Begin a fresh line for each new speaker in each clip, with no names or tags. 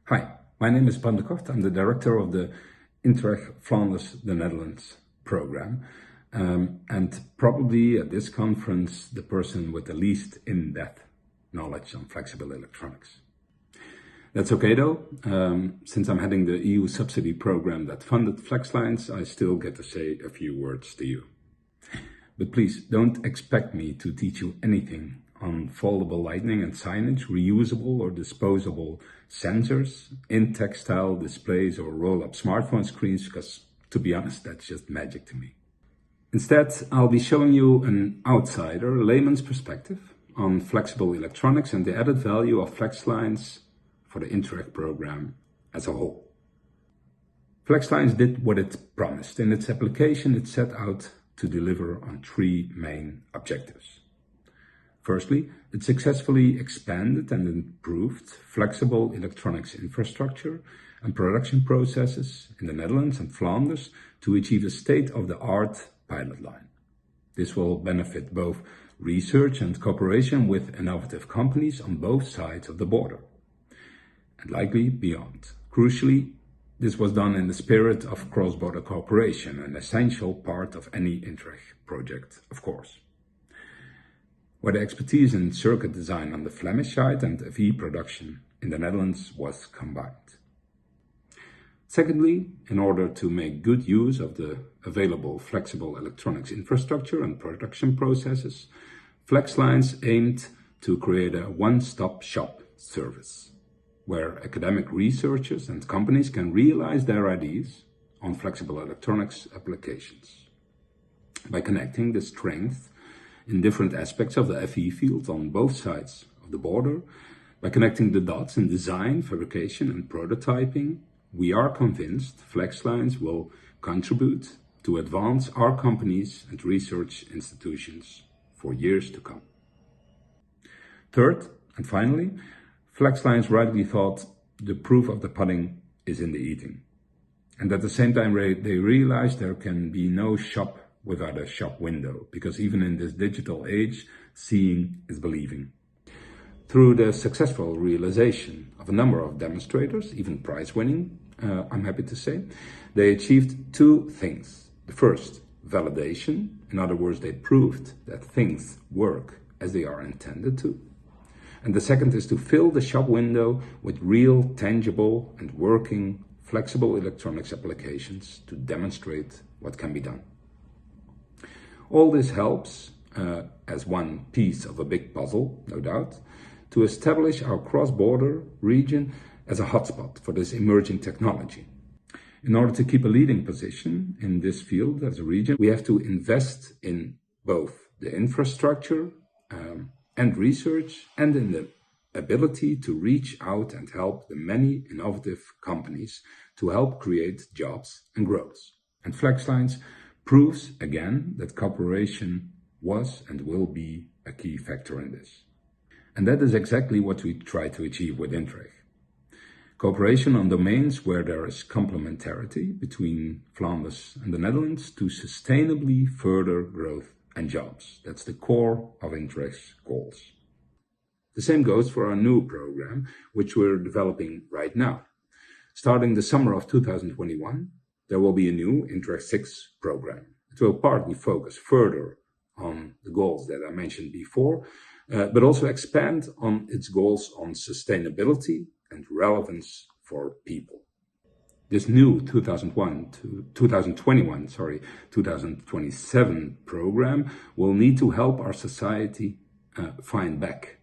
Hi, my name is Bram De Kort. I'm the director of the Interreg Flanders, the Netherlands program. And probably at this conference, the person with the least in-depth knowledge on flexible electronics. That's okay though. Since I'm heading the EU subsidy program that funded Flexlines, I still get to say a few words to you. But please don't expect me to teach you anything on foldable lighting and signage, reusable or disposable sensors, in textile displays or roll-up smartphone screens, because to be honest, that's just magic to me. Instead, I'll be showing you an outsider, layman's perspective on flexible electronics and the added value of Flexlines for the Interreg program as a whole. Flexlines did what it promised. In its application, it set out to deliver on three main objectives. Firstly, it successfully expanded and improved flexible electronics infrastructure and production processes in the Netherlands and Flanders to achieve a state-of-the-art pilot line. This will benefit both research and cooperation with innovative companies on both sides of the border, and likely beyond. Crucially, this was done in the spirit of cross-border cooperation, an essential part of any Interreg project, of course, where the expertise in circuit design on the Flemish side and EV production in the Netherlands was combined. Secondly, in order to make good use of the available flexible electronics infrastructure and production processes, Flexlines aimed to create a one-stop shop service, where academic researchers and companies can realize their ideas on flexible electronics applications. By connecting the strength in different aspects of the FE field on both sides of the border, by connecting the dots in design, fabrication and prototyping, we are convinced Flexlines will contribute to advance our companies and research institutions for years to come. Third, and finally, Flexlines rightly thought the proof of the pudding is in the eating. And at the same time, they realized there can be no shop without a shop window, because even in this digital age, seeing is believing. Through the successful realization of a number of demonstrators, even prize-winning, I'm happy to say, they achieved two things. The first, validation. In other words, they proved that things work as they are intended to. And the second is to fill the shop window with real, tangible and working flexible electronics applications to demonstrate what can be done. All this helps, as one piece of a big puzzle, no doubt, to establish our cross-border region as a hotspot for this emerging technology. In order to keep a leading position in this field as a region, we have to invest in both the infrastructure and research, and in the ability to reach out and help the many innovative companies to help create jobs and growth. And Flexlines proves again that cooperation was and will be a key factor in this. And that is exactly what we try to achieve with Interreg. Cooperation on domains where there is complementarity between Flanders and the Netherlands to sustainably further growth and jobs. That's the core of Interreg's goals. The same goes for our new program, which we're developing right now. Starting the summer of 2021, there will be a new Interreg 6 program. It will partly focus further on the goals that I mentioned before, but also expand on its goals on sustainability and relevance for people. This new 2027 program will need to help our society find back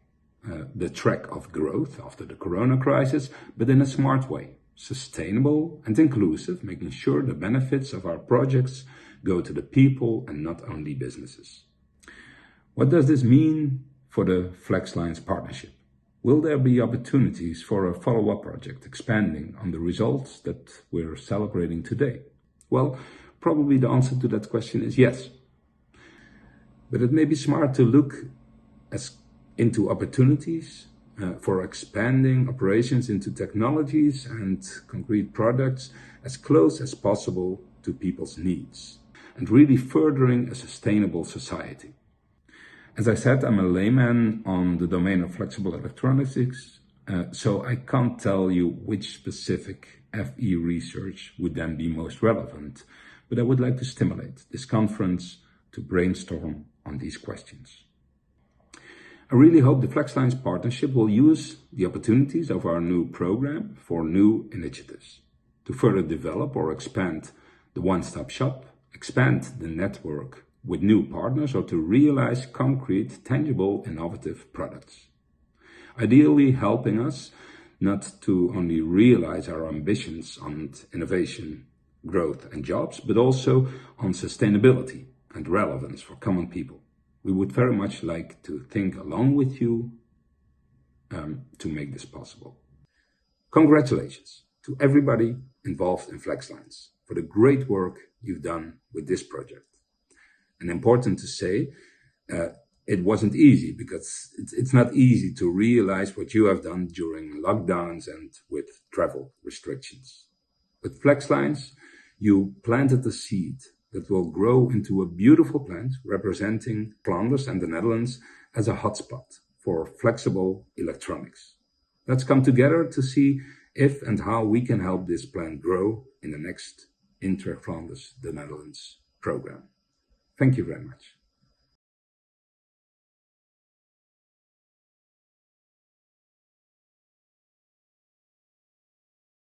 the track of growth after the corona crisis, but in a smart way, sustainable and inclusive, making sure the benefits of our projects go to the people and not only businesses. What does this mean for the Flexlines partnership? Will there be opportunities for a follow-up project expanding on the results that we're celebrating today? Well, probably the answer to that question is yes. But it may be smart to look into opportunities for expanding operations into technologies and concrete products as close as possible to people's needs, and really furthering a sustainable society. As I said, I'm a layman on the domain of flexible electronics, So I can't tell you which specific FE research would then be most relevant, but I would like to stimulate this conference to brainstorm on these questions. I really hope the Flexlines partnership will use the opportunities of our new program for new initiatives to further develop or expand the one-stop shop, expand the network with new partners, or to realize concrete, tangible, innovative products. Ideally helping us not to only realize our ambitions on innovation, growth and jobs, but also on sustainability and relevance for common people. We would very much like to think along with you to make this possible. Congratulations to everybody involved in Flexlines for the great work you've done with this project. And important to say, it wasn't easy, because it's not easy to realize what you have done during lockdowns and with travel restrictions. With Flexlines, you planted the seed that will grow into a beautiful plant representing Flanders and the Netherlands as a hotspot for flexible electronics. Let's come together to see if and how we can help this plant grow in the next Interreg Flanders, the Netherlands program. Thank you very much.